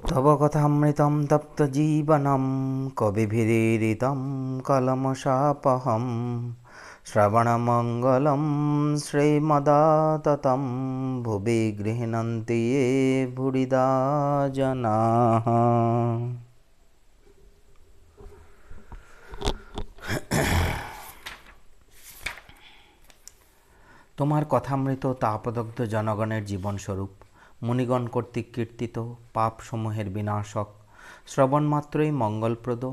তব কথামৃতম তপ্তজীবনম কবিভিरीडितं কলমশাপহম শ্রবণমঙ্গলম শ্রীমদাততম ভুবি গৃহণন্তি ये ভুরিদা জনাঃ। তোমার কথামৃত তাপদগ্ধ জনগণের জীবনস্বরূপ, মুনিগণ কর্তৃক কীর্তিত, পাপসমূহের বিনাশক, শ্রবণমাত্রই মঙ্গলপ্রদ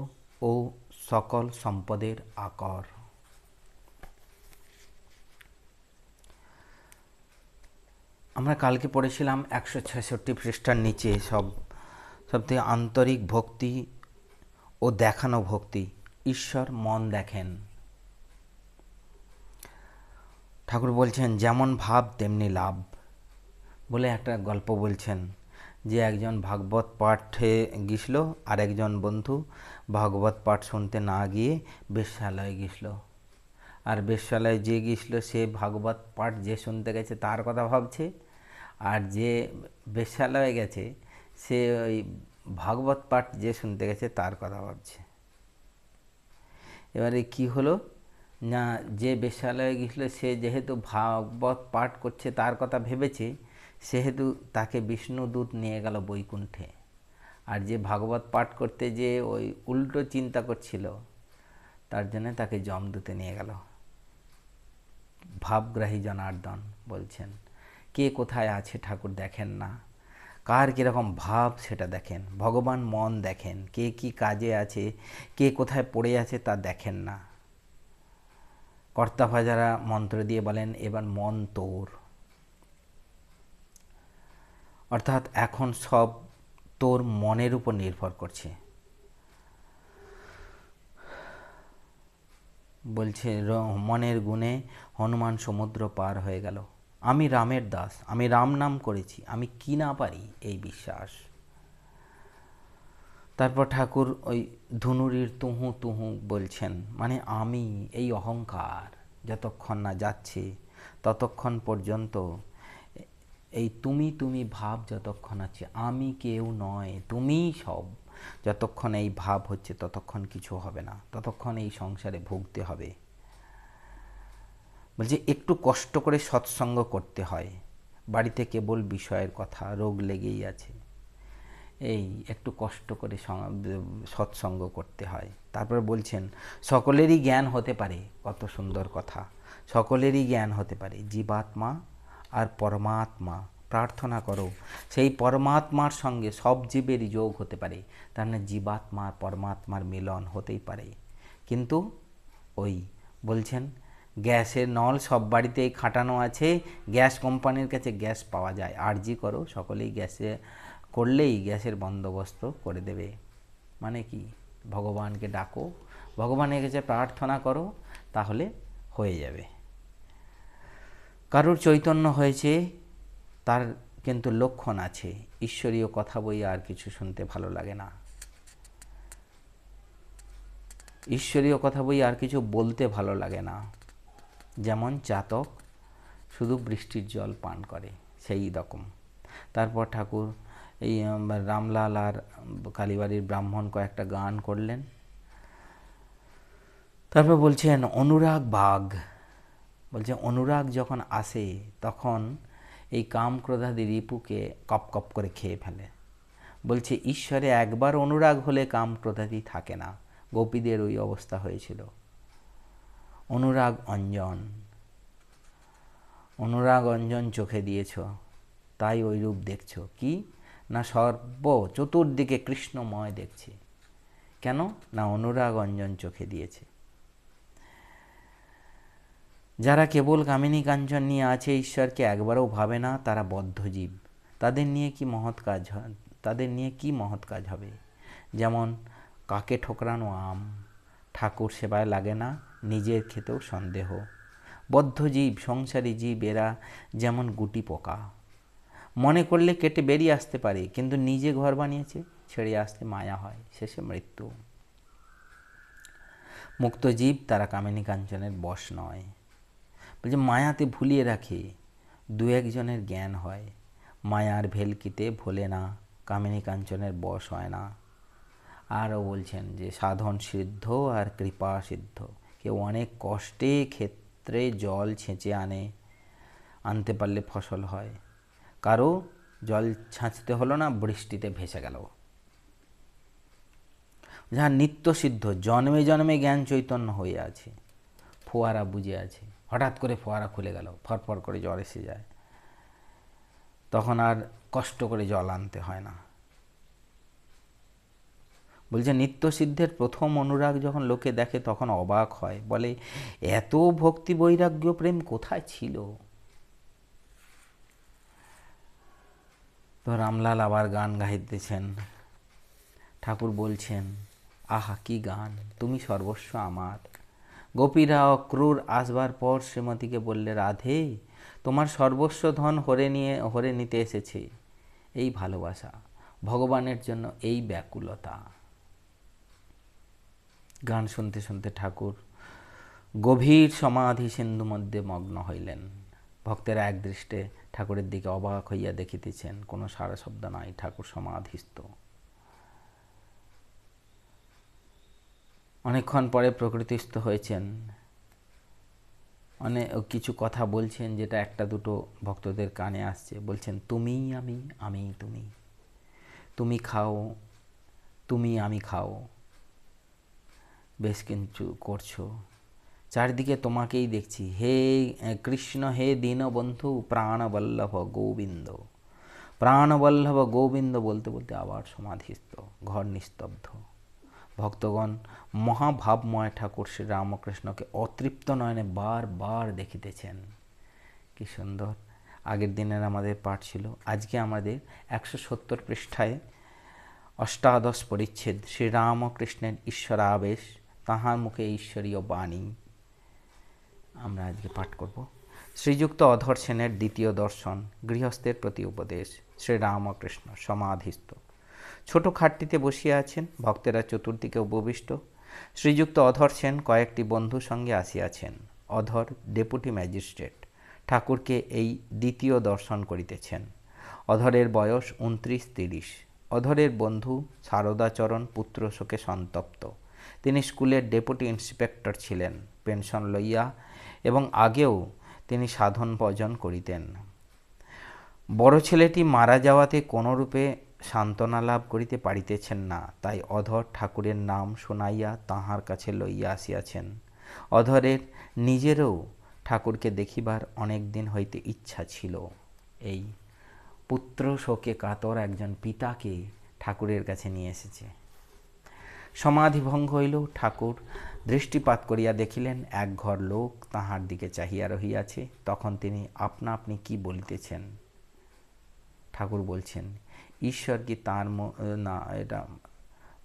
ও সকল সম্পদের আকর। আমরা কালকে পড়েছিলাম 166 পৃষ্ঠার নিচে সবথেকে আন্তরিক ভক্তি ও দেখানো ভক্তি। ঈশ্বর মন দেখেন। ঠাকুর বলছেন যেমন ভাব তেমনি লাভ বলে একটা গল্প বলছেন যে একজন ভাগবত পাঠে গিয়েছিল আর একজন বন্ধু ভাগবত পাঠ শুনতে না গিয়ে বেশ্যালয়ে গিয়েছিল। আর বেশ্যালয়ে যে গিয়েছিল সে ভাগবত পাঠ যে শুনতে গেছে তার কথা ভাবছে, আর যে বেশ্যালয়ে গেছে সে ওই ভাগবত পাঠ যে শুনতে গেছে তার কথা ভাবছে। এবারে কি হলো না, যে বেশ্যালয়ে গিয়েছিল সে যেহেতু ভাগবত পাঠ করছে তার কথা ভেবেছে, সেহেতু তাকে বিষ্ণুদূত নিয়ে গেল বৈকুণ্ঠে। আর যে ভাগবত পাঠ করতে যে ওই উল্টো চিন্তা করছিল তার জন্য তাকে যমদূতে নিয়ে গেল। ভাবগ্রাহী জনার্দন বলছেন, কে কোথায় আছে ঠাকুর দেখেন না, কার কীরকম ভাব সেটা দেখেন। ভগবান মন দেখেন, কে কি কাজে আছে, কে কোথায় পড়ে আছে তা দেখেন না। কর্তাভাজারা মন্ত্র দিয়ে বলেন এবার মন তোর, অর্থাৎ এখন সব তোর মনের উপর নির্ভর করছে। বলছে মনের গুণে হনুমান সমুদ্র পার হয়ে গেল। আমি রামের দাস, আমি রাম নাম করেছি, আমি কি না পারি এই বিশ্বাস। তারপর ঠাকুর ওই ধুনুরির তুহু তুহু বলছেন, মানে আমি এই অহংকার যতক্ষণ না যাচ্ছে ততক্ষণ পর্যন্ত, এই তুমি তুমি ভাব যতক্ষণ আছে, আমি কেউ নয় তুমিই সব, যতক্ষণ এই ভাব হচ্ছে ততক্ষণ কিছু হবে না, ততক্ষণ এই সংসারে ভুগতে হবে। বলছে একটু কষ্ট করে সৎসঙ্গ করতে হয়, বাড়িতে কেবল বিষয়ের কথা, রোগ লেগেই আছে, এই একটু কষ্ট করে সৎসঙ্গ করতে হয়। তারপর বলছেন সকলেরই জ্ঞান হতে পারে, কত সুন্দর কথা, সকলেরই জ্ঞান হতে পারে, জীবাত্মা আর পরমাত্মা প্রার্থনা করো, সেই পরমাত্মার সঙ্গে সব জীবেরই যোগ হতে পারে, তার মানে জীবাত্মা আর পরমাত্মার মিলন হতেই পারে। কিন্তু ওই বলছেন গ্যাসের নল সব বাড়িতেই খাটানো আছে, গ্যাস কোম্পানির কাছে গ্যাস পাওয়া যায়, আরজি করো সকলেই গ্যাসে করলেই গ্যাসের বন্দোবস্ত করে দেবে। মানে কি, ভগবানকে ডাকো, ভগবানের কাছে প্রার্থনা করো, তাহলে হয়ে যাবে। কারুর চৈতন্য হয়েছে তার কিন্তু লক্ষণ আছে, ঈশ্বরীয় কথা বই আর কিছু শুনতে ভালো লাগে না, ঈশ্বরীয় কথা বই আর কিছু বলতে ভালো লাগে না। যেমন চাতক শুধু বৃষ্টির জল পান করে সেই রকম। তারপর ঠাকুর এই রামলাল আর কালীবাড়ির ব্রাহ্মণ কয়েকটা গান করলেন। তারপর বলছেন অনুরাগ বাঘ, বলছে অনুরাগ যখন আসে তখন এই কাম ক্রোধাদি রিপুকে কপ কপ করে খেয়ে ফেলে। বলছে ঈশ্বরে একবার অনুরাগ হলে কাম ক্রোধাদি থাকে না, গোপীদের ওই অবস্থা হয়েছিল। অনুরাগ অঞ্জন, অনুরাগ অঞ্জন চোখে দিয়েছ, তাই ওই রূপ দেখছ, কি না সর্ব চতুর্দিকে কৃষ্ণময় দেখছে। কেন না অনুরাগ অঞ্জন চোখে দিয়েছে। যারা কেবল কামিনী কাঞ্চন নিয়ে আছে, ঈশ্বরকে একবারও ভাবে না, তারা বদ্ধজীব। তাদের নিয়ে কি মহৎ কাজ, তাদের নিয়ে কি মহৎ কাজ হবে। যেমন কাকে ঠোকরানো আম, ঠাকুর সেবায় লাগে না, নিজের খেতেও সন্দেহ। বদ্ধজীব সংসারী জীব এরা যেমন গুটি পোকা, মনে করলে কেটে বেরিয়ে আসতে পারে, কিন্তু নিজে ঘর বানিয়েছে, ছেড়ে আসতে মায়া হয়, শেষে মৃত্যু। মুক্ত জীব তারা কামিনী কাঞ্চনের বশ নয়। বলছে মায়াতে ভুলিয়ে রাখে, দু একজনের জ্ঞান হয়, মায়ার ভেলকিতে ভোলে না, কামিনী কাঞ্চনের বশ হয় না। আরও বলছেন যে সাধন সিদ্ধ আর কৃপা সিদ্ধ। কেউ অনেক কষ্টে ক্ষেত্রে জল ছেঁচে আনতে পারলে ফসল হয়, কারো জল ছাঁচতে হলো না, বৃষ্টিতে ভেসে গেল। যাহা নিত্য সিদ্ধ, জন্মে জন্মে জ্ঞান চৈতন্য হয়ে আছে, ফোয়ারা বুঝে আছে, হঠাৎ করে ফোয়ারা খুলে গেল, ফরফর করে জল এসে যায়, তখন আর কষ্ট করে জল আনতে হয় না। বলছে নিত্য সিদ্ধের প্রথম অনুরাগ যখন লোকে দেখে তখন অবাক হয়, বলে এত ভক্তি বৈরাগ্য প্রেম কোথায় ছিল। তো রামলাল আবার গান গাইতেছেন। ঠাকুর বলছেন, আহা কি গান, তুমি সর্বস্ব আমার। গোপীরা অক্রূর আসবার পর শ্রীমতীকে বললে, রাধে তোমার সর্বস্ব ধন হরে নিতে এসেছে। এই ভালোবাসা, ভগবানের জন্য এই ব্যাকুলতা। গান শুনতে শুনতে ঠাকুর গভীর সমাধি সিন্ধু মধ্যে মগ্ন হইলেন। ভক্তেরা একদৃষ্টে ঠাকুরের দিকে অবাক হইয়া দেখিতেছেন, কোনো সারা শব্দ নাই, ঠাকুর সমাধিস্থ। অনেকক্ষণ পরে প্রকৃতিস্থ হয়েছেন, অনেক কিছু কথা বলছেন, যেটা একটা দুটো ভক্তদের কানে আসছে। বলছেন, তুমি আমি, আমি তুমি, তুমি খাও, তুমি আমি খাও, বেশ কিছু করছো, চারিদিকে তোমাকেই দেখছি, হে কৃষ্ণ, হে দীনবন্ধু, প্রাণবল্লভ গোবিন্দ। প্রাণবল্লভ গোবিন্দ বলতে বলতে আবার সমাধিস্থ, ঘর নিস্তব্ধ। ভক্তগণ মহাভাবময় ঠাকুর শ্রী রামকৃষ্ণকে অতৃপ্ত নয়নে বারবার দেখিতেছেন। কি সুন্দর। আগের দিনের আমাদের পাঠ ছিল, আজকে আমাদের 170 পৃষ্ঠায় অষ্টাদশ পরিচ্ছেদ, শ্রীরামকৃষ্ণের ঈশ্বরাবেশ, তাঁহার মুখে ঈশ্বরীয় বাণী আমরা আজকে পাঠ করব। শ্রীযুক্ত অধর সেনের দ্বিতীয় দর্শন, গৃহস্থের প্রতি উপদেশ। শ্রীরামকৃষ্ণ সমাধিস্থ ছোট খাটটিতে বসিয়া আছেন, ভক্তেরা চতুর্দিকে উপবিষ্ট। শ্রীযুক্ত অধর সেন কয়েকটি বন্ধুর সঙ্গে আসিয়াছেন। অধর ডেপুটি ম্যাজিস্ট্রেট, ঠাকুরকে এই দ্বিতীয় দর্শন করিতেছেন। অধরের বয়স 29-30। অধরের বন্ধু শারদাচরণ পুত্র শোকে সন্তপ্ত। তিনি স্কুলের ডেপুটি ইন্সপেক্টর ছিলেন, পেনশন লইয়া, এবং আগেও তিনি সাধন ভজন করিতেন। বড় ছেলেটি মারা যাওয়াতে কোনরূপে সান্ত্বনা লাভ করিতে পারিতেছেন না, তাই অধর ঠাকুরের নাম শুনাইয়া তাঁহার কাছে লইয়া আসিয়াছেন। অধরের নিজেরও ঠাকুরকে দেখিবার অনেক দিন হইতে ইচ্ছা ছিল। এই পুত্র শোকে কাতর একজন পিতাকে ঠাকুরের কাছে নিয়ে এসেছে। সমাধিভঙ্গ হইল। ঠাকুর দৃষ্টিপাত করিয়া দেখিলেন এক ঘর লোক তাহার দিকে চাহিয়া রহিয়াছে। তখন তিনি আপনা আপনি কি বলিতেছেন। ঠাকুর বলছেন, ঈশ্বর কি তাঁর না, এটা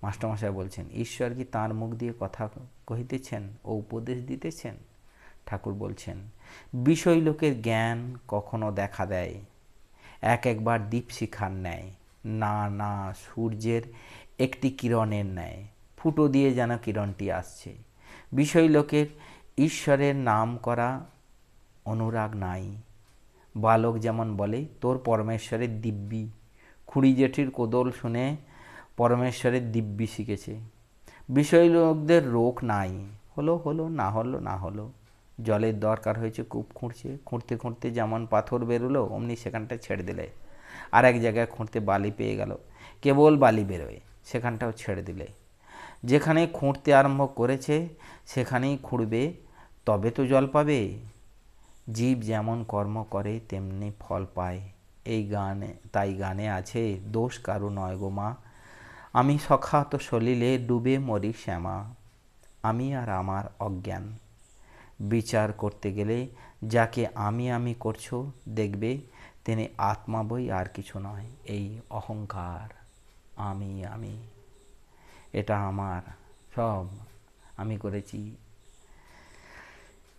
মাস্টারমশাই বলছেন, ঈশ্বর কি তাঁর মুখ দিয়ে কথা কহিতেছেন ও উপদেশ দিতেছেন। ঠাকুর বলছেন, বিষয় লোকের জ্ঞান কখনো দেখা দেয় একবার দীপশিখার ন্যায়, না না সূর্যের একটি কিরণের ন্যায়, ফুটো দিয়ে যেন কিরণটি আসছে। বিষয় লোকের ঈশ্বরের নাম করা অনুরাগ নাই। বালক যেমন বলে, তোর পরমেশ্বরের দিব্যি। খুড়ি জেঠির কোদল শুনে পরমেশ্বরের দিব্যি শিখেছে। বিষয় লোকদের রোগ নাই, হলো হলো, না হলো না হলো। জলের দরকার হয়েছে, কূপ খুঁড়ছে, খুঁড়তে খুঁড়তে যেমন পাথর বেরোলো অমনি সেখানটা ছেড়ে দিলে। আর এক জায়গায় খুঁড়তে বালি পেয়ে গেল, কেবল বালি বেরোয়, সেখানটাও ছেড়ে দিলে। যেখানে খুঁড়তে আরম্ভ করেছে সেখানেই খুঁড়বে, তবে তো জল পাবে। জীব যেমন কর্ম করে তেমনি ফল পায়। এই গানে, তাই গানে আছে, দোষ কারু নয় গো মা, আমি সখাত সলিলে ডুবে মরি শ্যামা। আমি আর আমার অজ্ঞান। বিচার করতে গেলে যাকে আমি আমি করছো দেখবে তিনি আত্মা বই আর কিছু নয়। এই অহংকার, আমি আমি, এটা আমার, সব আমি করেছি,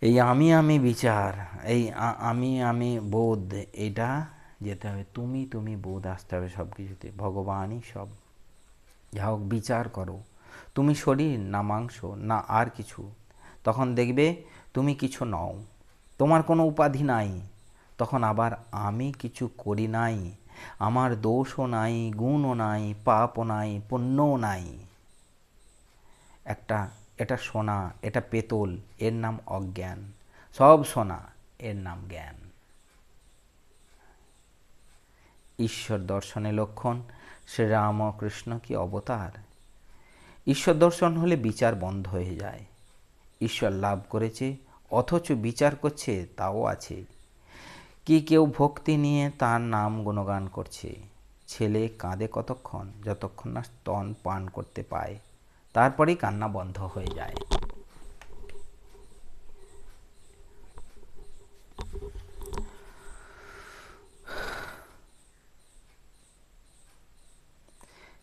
এই আমি আমি বিচার, এই আমি আমি বোধ, এটা যেতে হবে। তুমি তুমি বোধ আসতে হবে সব কিছুতে। ভগবানই সব। যা হোক, বিচার করো, তুমি শরীর না মাংস না আর কিছু, তখন দেখবে তুমি কিছু নও, তোমার কোনো উপাধি নাই। তখন আবার আমি কিছু করি নাই, আমার দোষও নাই, গুণও নাই, পাপও নাই, পুণ্যও নাই। এটা সোনা, এটা পেতল, এর নাম অজ্ঞান। সব সোনা, এর নাম জ্ঞান। ঈশ্বর দর্শনের লক্ষণ শ্রীরামকৃষ্ণ কি অবতার। ঈশ্বর দর্শন হলে বিচার বন্ধ হয়ে যায়। ঈশ্বর লাভ করেছে অথচ বিচার করছে, তাও আছে। কি কেউ ভক্তি নিয়ে তার নাম গুণগান করছে। ছেলে কাঁদে কতক্ষণ, যতক্ষণ না স্তন পান করতে পায়, তারপরেই কান্না বন্ধ হয়ে যায়।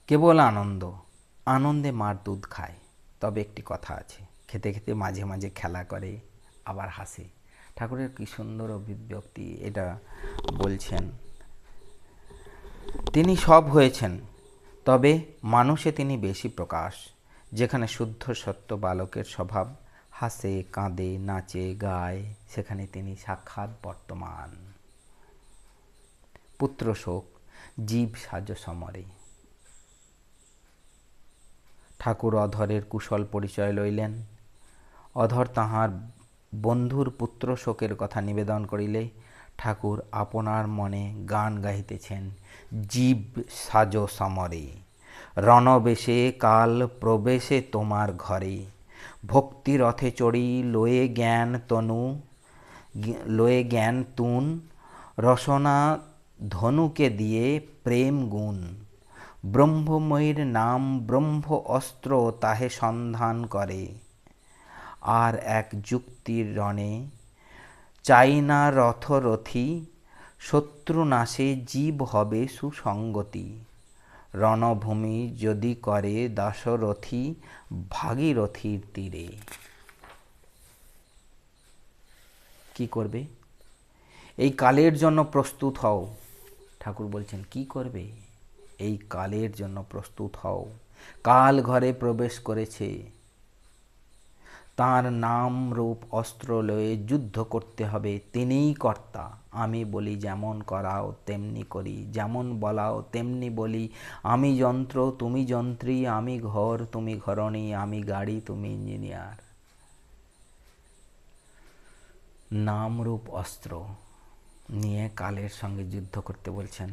কেবল আনন্দ, আনন্দে মার দুধ খায়। তবে একটি কথা আছে, খেতে খেতে মাঝে মাঝে খেলা করে, আবার হাসে। ঠাকুরের কি সুন্দর অভিব্যক্তি এটা বলছেন। তিনি সব হয়েছেন, তবে মানুষে তিনি বেশি প্রকাশ। যেখানে শুদ্ধ সত্য বালকের স্বভাব, হাসে, কাঁদে, নাচে, গায়, সেখানে তিনি সাক্ষাৎ বর্তমান। পুত্র শোক, জীব সাজ সমরে। ঠাকুর অধরের কুশল পরিচয় লইলেন। অধর তাহার বন্ধুর পুত্র শোকের কথা নিবেদন করিলে ঠাকুর আপনার মনে গান গাহিতেছেন, জীব সাজ সমরে, রণবেশে কাল প্রবেশে তোমার ঘরে, ভক্তি রথে চড়ি লয়ে জ্ঞান তনু, লয়ে জ্ঞান তুন, রসনা ধনুকে দিয়ে প্রেম গুণ, ব্রহ্মময়ীর নাম ব্রহ্ম অস্ত্র তাহে সন্ধান করে, আর এক যুক্তির রণে চাই না রথরথী, শত্রু নাশে জীব হবে সুসঙ্গতি, রণভূমি যদি করে দাশরথী ভাগীরথীর তীরে। কি করবে? এই কালের জন্য প্রস্তুত হও। ঠাকুর বলছেন কি করবে? এই কালের জন্য প্রস্তুত হও। কাল ঘরে প্রবেশ করেছে, তাঁর নাম রূপ অস্ত্র লয়ে যুদ্ধ করতে হবে। তিনিই কর্তা। আমি বলি যেমন করাও তেমনি করি, যেমন বলাও তেমনি বলি। আমি যন্ত্র তুমি যন্ত্রী, আমি ঘর তুমি ঘরণী, আমি গাড়ি তুমি ইঞ্জিনিয়ার। নাম রূপ অস্ত্র নিয়ে কালের সঙ্গে যুদ্ধ করতে বলছেন।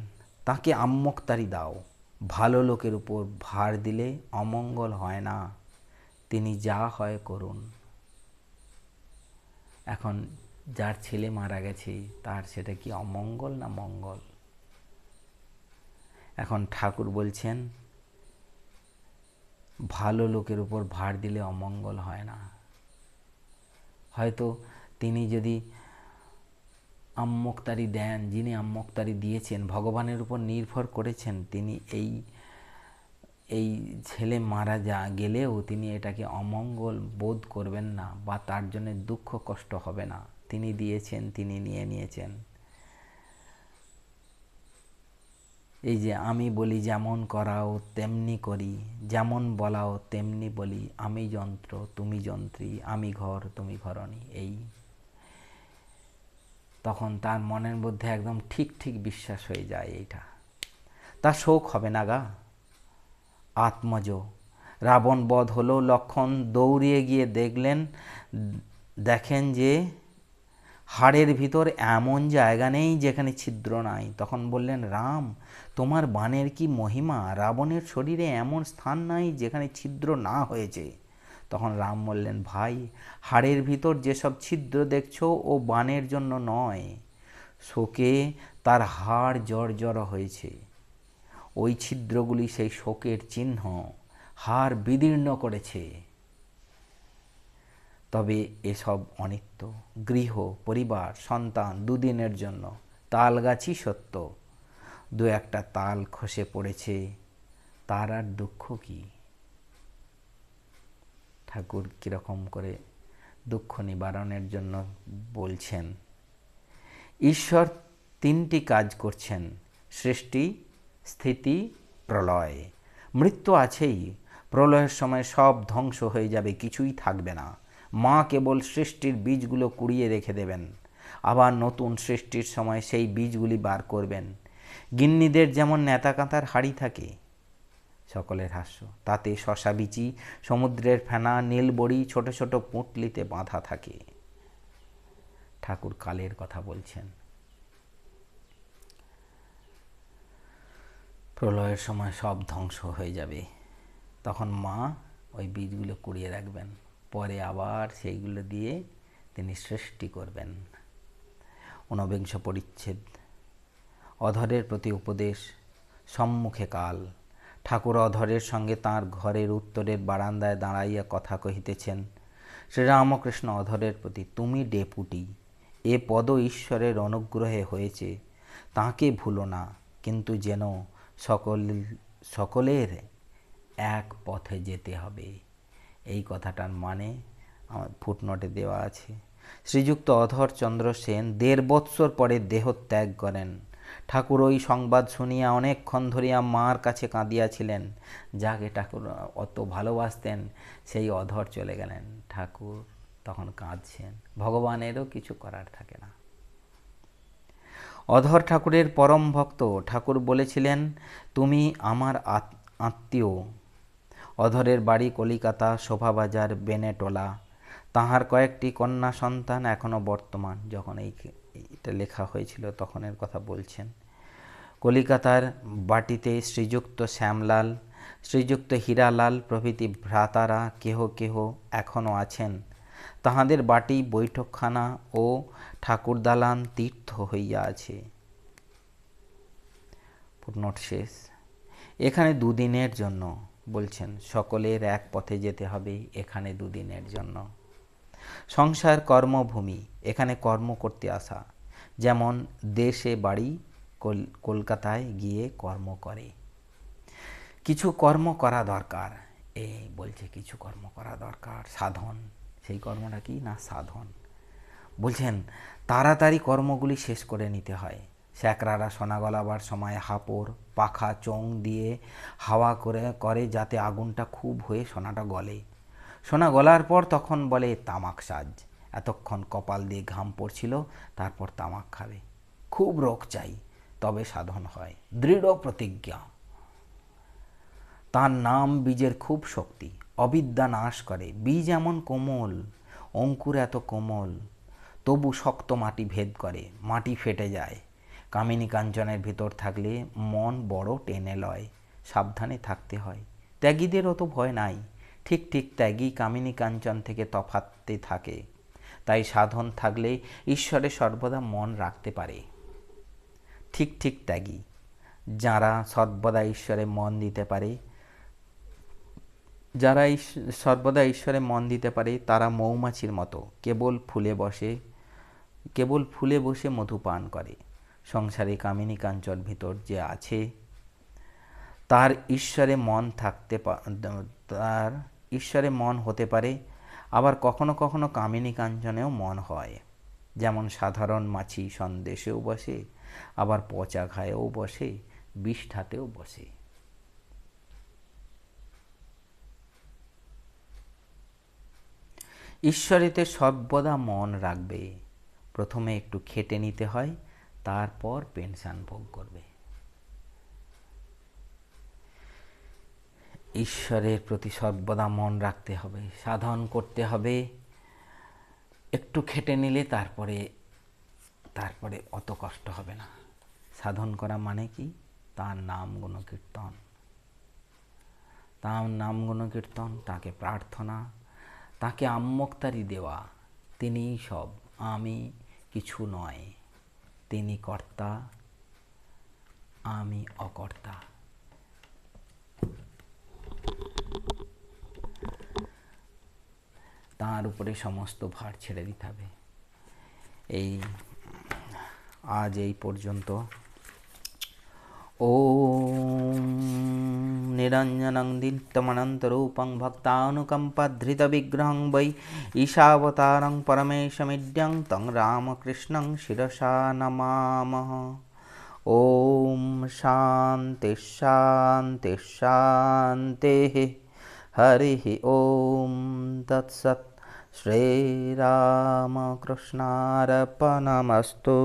তাকে আম্মকতারি দাও। ভালো লোকের উপর ভার দিলে অমঙ্গল হয় না, তিনি যা হয় করুন। এখন যার ছেলে মারা গেছে, তার সেটা কি অমঙ্গল না মঙ্গল? এখন ঠাকুর বলছেন ভালো লোকের উপর ভার দিলে অমঙ্গল হয় না। হয়তো তিনি যদি আম্মকতারি দেন, যিনি আম্মকতারি দিয়েছেন, ভগবানের উপর নির্ভর করেছেন, তিনি এই ছেলে মারা গেলেও তিনি এটাকে অমঙ্গল বোধ করবেন না, বা তার জন্য দুঃখ কষ্ট হবে না। তিনি দিয়েছেন, তিনি নিয়ে নিয়েছেন। এই যে আমি বলি যেমন করাও তেমনি করি, যেমন বলাও তেমনি বলি, আমি যন্ত্র তুমি যন্ত্রী, আমি ঘর তুমি ঘরণী। এই তখন তার মনের মধ্যে একদম ঠিক ঠিক বিশ্বাস হয়ে যায় এইটা। তার শোক হবে না গা। আত্মজ রাবণ বধ হলো, লক্ষণ দৌড়িয়ে গিয়ে দেখেন যে হাড়ের ভিতর এমন জায়গা নেই যেখানে ছিদ্র নাই। তখন বললেন, রাম তোমার বাণের কি মহিমা, রাবণের শরীরে এমন স্থান নাই যেখানে ছিদ্র না হয়েছে। তখন রাম বললেন, ভাই হাড়ের ভিতর যেসব ছিদ্র দেখছো ও বাণের জন্য নয়, শোকে তার হাড় জর্জর হয়েছে। ওই ছিদ্রগুলি সেই শোকের চিহ্ন, হাড় বিদীর্ণ করেছে। তবে এসব অনিত্য। গৃহ পরিবার সন্তান দুদিনের জন্য, তাল গাছই সত্য। দু একটা তাল খসে পড়েছে, তার আর দুঃখ কি? ঠাকুর কীরকম করে দুঃখ নিবারণের জন্য বলছেন। ঈশ্বর তিনটি কাজ করছেন, সৃষ্টি, স্থিতি, প্রলয়। মৃত্যু আছেই, প্রলয়ের সময় সব ধ্বংস হয়ে যাবে, কিছুই থাকবে না। মা কেবল সৃষ্টির বীজগুলো কুড়িয়ে রেখে দেবেন, আবার নতুন সৃষ্টির সময় সেই বীজগুলি বার করবেন। গিন্নিদের যেমন নেতাকাঁথার হাড়ি থাকে। সকলের হাস্য। তাতে শশা বিচি, সমুদ্রের ফেনা, নীলবড়ি ছোট ছোট পুঁটলিতে বাঁধা থাকে। ঠাকুর কালের কথা বলছেন। প্রলয়ের সময় সব ধ্বংস হয়ে যাবে, তখন মা ওই বীজগুলো কুড়িয়ে রাখবেন, পরে আবার সেইগুলো দিয়ে তিনি সৃষ্টি করবেন। ঊনবিংশ পরিচ্ছেদ। অধরের প্রতি উপদেশ। সম্মুখে কাল। ঠাকুর অধরের সঙ্গে তাঁর ঘরের উত্তরের বারান্দায় দাঁড়াইয়া কথা কহিতেছেন। শ্রীরামকৃষ্ণ অধরের প্রতি, তুমি ডেপুটি, এ পদ ঈশ্বরের অনুগ্রহে হয়েছে, তাঁকে ভুলো না, কিন্তু যেন সকলের এক পথে যেতে হবে। এই কথাটার মানে আমার ফুটনোটে দেওয়া আছে। শ্রীযুক্ত অধরচন্দ্র সেন ১.৫ বৎসর পরে দেহত্যাগ করেন। ঠাকুর ওই সংবাদ শুনিয়া অনেকক্ষণ ধরিয়া মার কাছে কাঁদিয়াছিলেন। যাকে ঠাকুর অত ভালোবাসতেন সেই অধর চলে গেলেন, ঠাকুর তখন কাঁদছেন। ভগবানেরও কিছু করার থাকে না। অধর ঠাকুরের পরম ভক্ত। ঠাকুর বলেছিলেন, তুমি আমার আত্মীয়। অধরের বাড়ি কলিকাতা, শোভাবাজার, বেনেটোলা। তাহার কয়েকটি কন্যা সন্তান এখনও বর্তমান। যখন এইটা লেখা হয়েছিল তখনের কথা বলছেন। কলিকাতার বাটিতে শ্রীযুক্ত শ্যামলাল, শ্রীযুক্ত হীরালাল প্রভৃতি ভ্রাতারা কেহ কেহ এখনও আছেন। তাহাদের বাটি, বৈঠকখানা ও ঠাকুরদালান তীর্থ হইয়া আছে। ফুটনোট শেষ। এখানে 2 দিনের জন্য বলছেন, সকলের এক পথে যেতে হবে, এখানে 2 দিনের জন্য। সংসার কর্মভূমি, এখানে কর্ম করতে আসা। যেমন দেশে বাড়ি, কলকাতায় গিয়ে কর্ম করে। কিছু কর্ম করা দরকার। এই বলছে কিছু কর্ম করা দরকার, সাধন। সেই কর্মটা কি না? সাধন। বলছেন তাড়াতাড়ি কর্মগুলি শেষ করে নিতে হয়। স্যাকরারা সোনা গলাবার সময় হাপড়, পাখা, চোং দিয়ে হাওয়া করে যাতে আগুনটা খুব হয়ে সোনাটা গলে। সোনা গলার পর তখন বলে তামাক সাজ। এতক্ষণ কপাল দিয়ে ঘাম পড়ছিল, তারপর তামাক খাবে। খুব রোগ চাই, তবে সাধন হয়। দৃঢ় প্রতিজ্ঞা। তার নাম বীজের খুব শক্তি, অবিদ্যা নাশ করে। বীজ এমন কোমল, অঙ্কুর এত কোমল, তবু শক্ত মাটি ভেদ করে, মাটি ফেটে যায়। কামিনী কাঞ্চনের ভিতর থাকলে মন বড় টেনে লয়, সাবধানে থাকতে হয়। ত্যাগীদের অত ভয় নাই। ঠিক ঠিক ত্যাগী কামিনী কাঞ্চন থেকে তফাতে থাকে। তাই সাধন থাকলে ঈশ্বরে সর্বদা মন রাখতে পারে। ঠিক ঠিক ত্যাগী যারা সর্বদা ঈশ্বরে মন দিতে পারে, যারা সর্বদা ঈশ্বরে মন দিতে পারে, তারা মৌমাছির মতো কেবল ফুলে বসে মধু পান করে। সংসারে কামিনী কাঞ্চন ভিতর যে আছে, তার ঈশ্বরে মন হতে পারে। আবার কখনো কখনো কামিনী কাঞ্চনেও মন হয়। যেমন সাধারণ মাছি সন্দেশেও বসে, আবার পচা ঘায়েও বসে, বিষ্ঠাতেও বসে। ঈশ্বরেতে সর্বদা মন রাখবে। প্রথমে একটু খেটে নিতে হয়, তারপর পেনশন ভোগ করবে। ঈশ্বরের প্রতি সর্বদা মন রাখতে হবে, সাধন করতে হবে। একটু খেটে নিলে তারপরে অত কষ্ট হবে না। সাধন করা মানে কি? তার নাম গুণকীর্তন, তাকে প্রার্থনা, তাকে আম্মোক্তারি দেওয়া। তিনিই সব, আমি কিছু নয়। তিনি কর্তা, আমি অকর্তা। তার উপরে সমস্ত ভার ছেড়ে দিতে হবে। আজ এই পর্যন্ত। ওম নিরঞ্জনং দীপ্তমনন্তরূপং ভক্তানুকম্পাধৃতবিগ্রহং বৈ ঈশাবতারং পরমেশমিড্যং তং রামকৃষ্ণং শিরসা নমামঃ। ওম শান্তি শান্তি শান্তিঃ। হরি ওম তৎসৎ। শ্রীরামকৃষ্ণার্পণমস্তু।